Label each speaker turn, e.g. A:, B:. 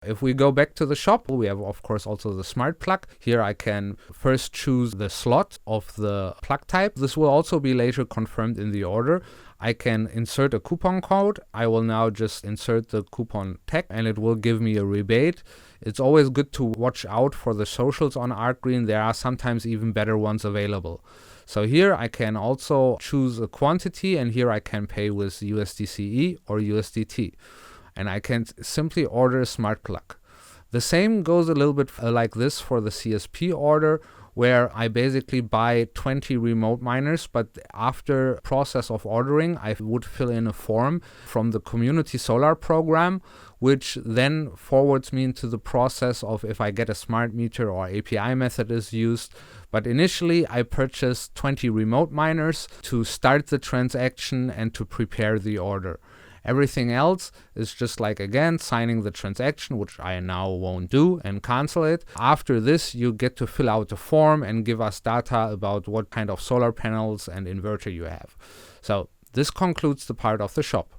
A: If we go back to the shop, we have of course also the smart plug. Here I can first choose the slot of the plug type. This will also be later confirmed in the order. I can insert a coupon code. I will now just insert the coupon tag and it will give me a rebate. It's always good to watch out for the socials on Arkreen. There are sometimes even better ones available. So here I can also choose a quantity, and here I can pay with USDCE or USDT. And I can simply order a smart plug. The same goes a little bit like this for the CSP order, where I basically buy 20 remote miners, but after process of ordering, I would fill in a form from the Community Solar program, which then forwards me into the process of if I get a smart meter or API method is used. But initially, I purchased 20 remote miners to start the transaction and to prepare the order. Everything else is just like, again, signing the transaction, which I now won't do, and cancel it. After this, you get to fill out the form and give us data about what kind of solar panels and inverter you have. So this concludes the part of the shop.